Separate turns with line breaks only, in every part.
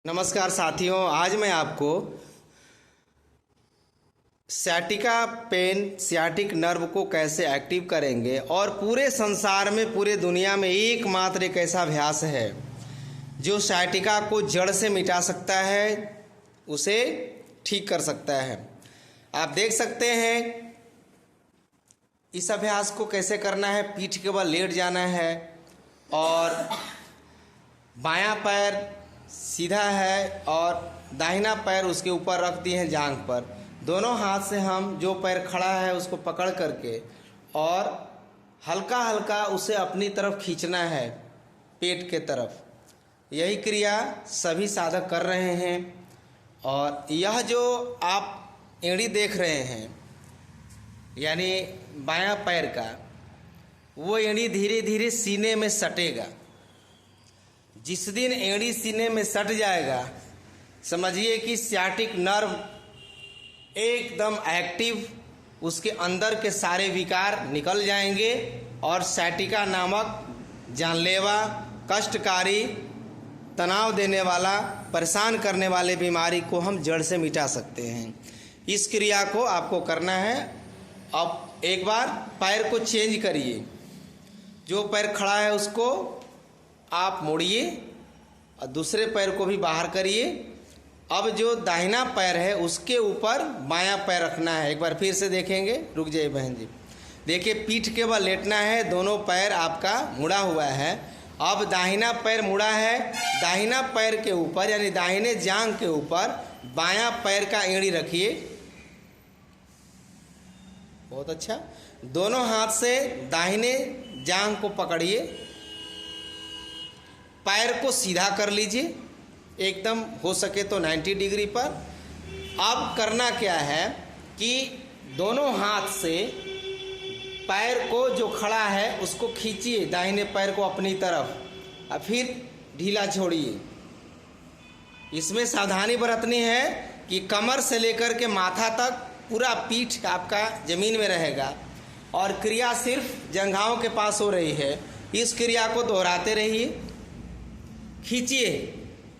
नमस्कार साथियों, आज मैं आपको सciatica पेन सियाटिक नर्व को कैसे एक्टिव करेंगे और पूरे संसार में पूरे दुनिया में एकमात्र एक ऐसा अभ्यास है जो sciatica को जड़ से मिटा सकता है, उसे ठीक कर सकता है। आप देख सकते हैं इस अभ्यास को कैसे करना है। पीठ के बल लेट जाना है और बायां पैर सीधा है और दाहिना पैर उसके ऊपर रख दिए हैं जांघ पर। दोनों हाथ से हम जो पैर खड़ा है उसको पकड़ करके और हल्का हल्का उसे अपनी तरफ खींचना है, पेट के तरफ। यही क्रिया सभी साधक कर रहे हैं। और यह जो आप एड़ी देख रहे हैं यानी बायां पैर का, वो एड़ी धीरे धीरे सीने में सटेगा। जिस दिन एड़ी सीने में सट जाएगा, समझिए कि सियाटिक नर्व एकदम एक्टिव, उसके अंदर के सारे विकार निकल जाएंगे और sciatica नामक जानलेवा, कष्टकारी, तनाव देने वाला, परेशान करने वाले बीमारी को हम जड़ से मिटा सकते हैं। इस क्रिया को आपको करना है। अब एक बार पैर को चेंज करिए। जो पैर खड़ा है उसको आप मोड़िए और दूसरे पैर को भी बाहर करिए। अब जो दाहिना पैर है उसके ऊपर बायां पैर रखना है। एक बार फिर से देखेंगे, रुक जाइए बहन जी। देखिए, पीठ के बल लेटना है, दोनों पैर आपका मुड़ा हुआ है। अब दाहिना पैर मुड़ा है, दाहिना पैर के ऊपर यानी दाहिने जांघ के ऊपर बायां पैर का एड़ी रखिए। बहुत अच्छा। दोनों हाथ से दाहिने जांघ को पकड़िए, पैर को सीधा कर लीजिए, एकदम हो सके तो 90 डिग्री पर। अब करना क्या है कि दोनों हाथ से पैर को जो खड़ा है उसको खींचिए, दाहिने पैर को अपनी तरफ, और फिर ढीला छोड़िए। इसमें सावधानी बरतनी है कि कमर से लेकर के माथा तक पूरा पीठ आपका जमीन में रहेगा और क्रिया सिर्फ जंघाओं के पास हो रही है। इस क्रिया को दोहराते रहिए। खींचिए,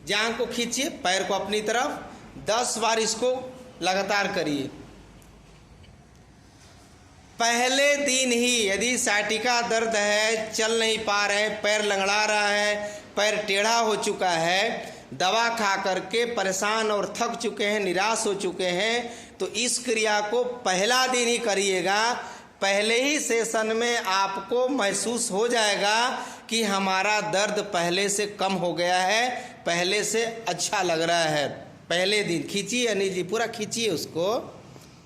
जांघ को खींचिए, पैर को अपनी तरफ 10 बार इसको लगातार करिए। पहले दिन ही यदि sciatica दर्द है, चल नहीं पा रहे, पैर लंगड़ा रहा है, पैर टेढ़ा हो चुका है, दवा खा करके परेशान और थक चुके हैं, निराश हो चुके हैं, तो इस क्रिया को पहला दिन ही करिएगा। पहले ही सेशन में आपको महसूस हो जाएगा कि हमारा दर्द पहले से कम हो गया है, पहले से अच्छा लग रहा है। पहले दिन खींचिए अनिल जी, पूरा खींचिए, उसको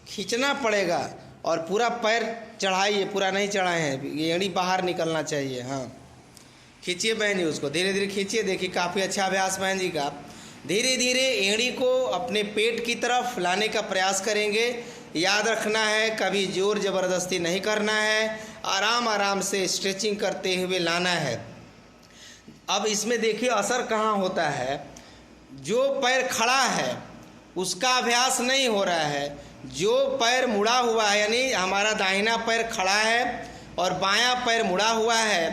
खींचना पड़ेगा और पूरा पैर चढ़ाइए। पूरा नहीं चढ़ाए हैं, ये एड़ी बाहर निकलना चाहिए। हाँ, खींचिए बहन जी, उसको धीरे धीरे खींचिए। देखिए, काफ़ी अच्छा अभ्यास बहन जी का। धीरे धीरे एड़ी को अपने पेट की तरफ लाने का प्रयास करेंगे। याद रखना है, कभी जोर ज़बरदस्ती नहीं करना है, आराम आराम से स्ट्रेचिंग करते हुए लाना है। अब इसमें देखिए असर कहाँ होता है। जो पैर खड़ा है उसका अभ्यास नहीं हो रहा है। जो पैर मुड़ा हुआ है यानी हमारा दाहिना पैर खड़ा है और बायां पैर मुड़ा हुआ है,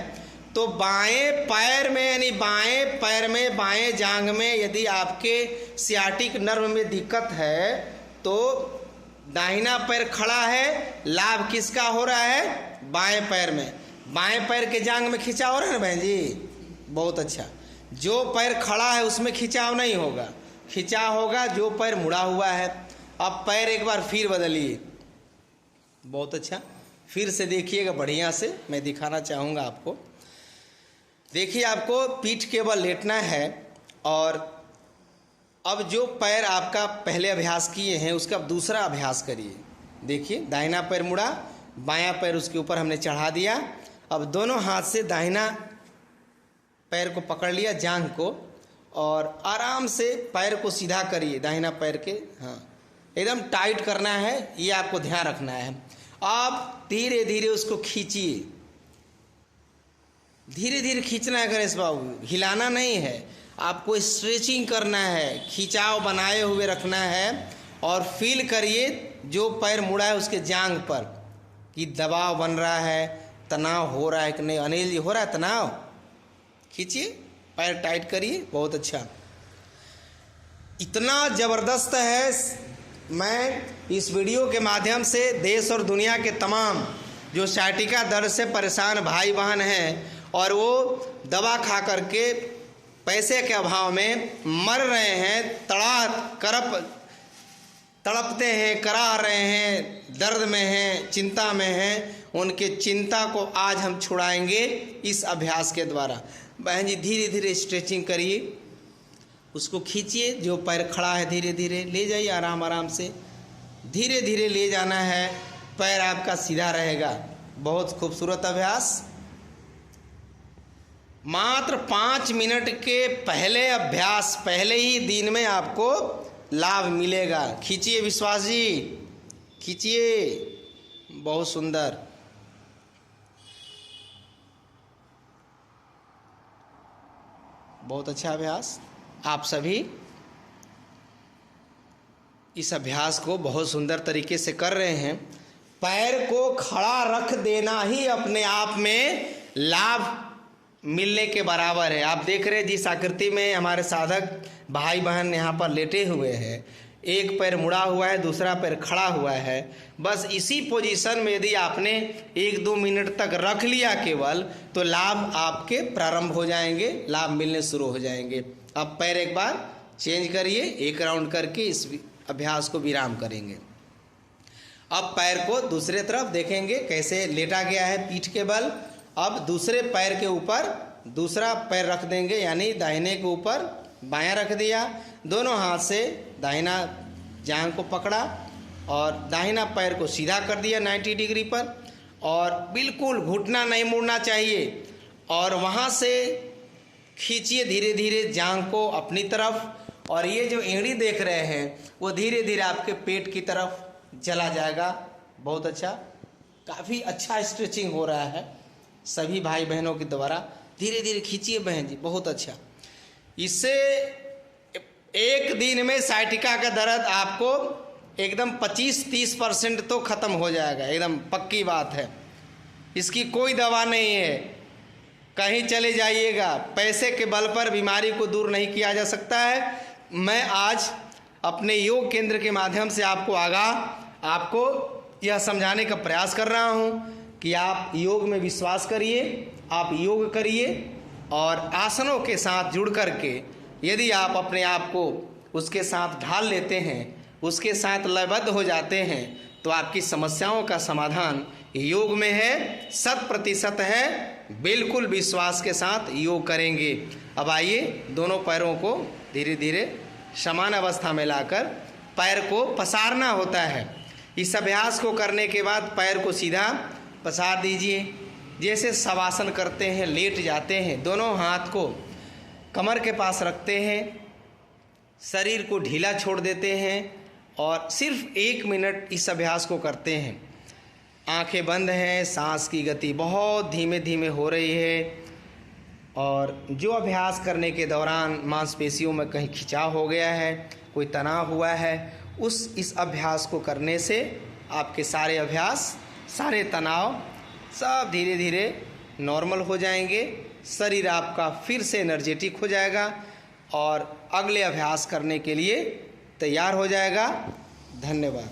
तो बाएं पैर में यानी बाएं पैर में, बाएं जांघ में यदि आपके सियाटिक नर्व में दिक्कत है तो दाहिना पैर खड़ा है, लाभ किसका हो रहा है? बाएं पैर में। बाएं पैर के जांघ में खिंचाव हो रहा है ना बहन जी? बहुत अच्छा। जो पैर खड़ा है उसमें खिंचाव नहीं होगा, खिंचाव होगा जो पैर मुड़ा हुआ है। अब पैर एक बार फिर बदलिए। बहुत अच्छा, फिर से देखिएगा बढ़िया से, मैं दिखाना चाहूँगा आपको। देखिए, आपको पीठ के बल लेटना है और अब जो पैर आपका पहले अभ्यास किए हैं उसका दूसरा अभ्यास करिए। देखिए, दाहिना पैर मुड़ा, बायां पैर उसके ऊपर हमने चढ़ा दिया। अब दोनों हाथ से दाहिना पैर को पकड़ लिया, जांघ को, और आराम से पैर को सीधा करिए, दाहिना पैर के। हाँ, एकदम टाइट करना है, ये आपको ध्यान रखना है। आप धीरे धीरे उसको खींचिए, धीरे धीरे खींचना है गणेश बाबू, हिलाना नहीं है। आपको स्ट्रेचिंग करना है, खिंचाव बनाए हुए रखना है और फील करिए जो पैर मुड़ा है उसके जांघ पर कि दबाव बन रहा है, तनाव हो रहा है कि नहीं। अनिल जी, हो रहा है तनाव? खींचिए, पैर टाइट करिए। बहुत अच्छा। इतना ज़बरदस्त है। मैं इस वीडियो के माध्यम से देश और दुनिया के तमाम जो साइटिका दर्द से परेशान भाई बहन हैं और वो दवा खा करके पैसे के अभाव में मर रहे हैं, तड़पते हैं, करा रहे हैं, दर्द में हैं, चिंता में हैं, उनके चिंता को आज हम छुड़ाएंगे इस अभ्यास के द्वारा। बहन जी धीरे धीरे स्ट्रेचिंग करिए, उसको खींचिए, जो पैर खड़ा है धीरे धीरे ले जाइए, आराम आराम से धीरे धीरे ले जाना है, पैर आपका सीधा रहेगा। बहुत खूबसूरत अभ्यास। मात्र 5 मिनट के पहले अभ्यास, पहले ही दिन में आपको लाभ मिलेगा। खींचिए विश्वास जी, खींचिए, बहुत सुंदर। बहुत अच्छा अभ्यास। आप सभी इस अभ्यास को बहुत सुंदर तरीके से कर रहे हैं। पैर को खड़ा रख देना ही अपने आप में लाभ मिलने के बराबर है। आप देख रहे हैं जिस आकृति में हमारे साधक भाई बहन यहाँ पर लेटे हुए हैं, एक पैर मुड़ा हुआ है, दूसरा पैर खड़ा हुआ है। बस इसी पोजीशन में यदि आपने 1-2 मिनट तक रख लिया केवल, तो लाभ आपके प्रारंभ हो जाएंगे, लाभ मिलने शुरू हो जाएंगे। अब पैर एक बार चेंज करिए, एक राउंड करके इस अभ्यास को विराम करेंगे। अब पैर को दूसरे तरफ देखेंगे कैसे लेटा गया है पीठ के बल। अब दूसरे पैर के ऊपर दूसरा पैर रख देंगे, यानी दाहिने के ऊपर बायां रख दिया, दोनों हाथ से दाहिना जांघ को पकड़ा और दाहिना पैर को सीधा कर दिया 90 डिग्री पर, और बिल्कुल घुटना नहीं मुड़ना चाहिए, और वहाँ से खींचिए धीरे धीरे जांघ को अपनी तरफ, और ये जो एड़ी देख रहे हैं वो धीरे धीरे आपके पेट की तरफ चला जाएगा। बहुत अच्छा, काफ़ी अच्छा स्ट्रेचिंग हो रहा है सभी भाई बहनों के द्वारा। धीरे धीरे खींचिए बहन जी, बहुत अच्छा। इससे एक दिन में साइटिका का दर्द आपको एकदम 25-30% तो ख़त्म हो जाएगा, एकदम पक्की बात है। इसकी कोई दवा नहीं है, कहीं चले जाइएगा, पैसे के बल पर बीमारी को दूर नहीं किया जा सकता है। मैं आज अपने योग केंद्र के माध्यम से आपको यह समझाने का प्रयास कर रहा हूँ कि आप योग में विश्वास करिए, आप योग करिए, और आसनों के साथ जुड़ करके यदि आप अपने आप को उसके साथ ढाल लेते हैं, उसके साथ लयबद्ध हो जाते हैं, तो आपकी समस्याओं का समाधान योग में है, 100% है। बिल्कुल विश्वास के साथ योग करेंगे। अब आइए दोनों पैरों को धीरे धीरे समान अवस्था में लाकर पैर को पसारना होता है। इस अभ्यास को करने के बाद पैर को सीधा पसार दीजिए, जैसे शवासन करते हैं, लेट जाते हैं। दोनों हाथ को कमर के पास रखते हैं, शरीर को ढीला छोड़ देते हैं और सिर्फ 1 मिनट इस अभ्यास को करते हैं। आंखें बंद हैं, सांस की गति बहुत धीमे धीमे हो रही है, और जो अभ्यास करने के दौरान मांसपेशियों में कहीं खिंचाव हो गया है, कोई तनाव हुआ है, इस अभ्यास को करने से आपके सारे अभ्यास, सारे तनाव सब धीरे धीरे नॉर्मल हो जाएंगे। शरीर आपका फिर से एनर्जेटिक हो जाएगा और अगले अभ्यास करने के लिए तैयार हो जाएगा। धन्यवाद।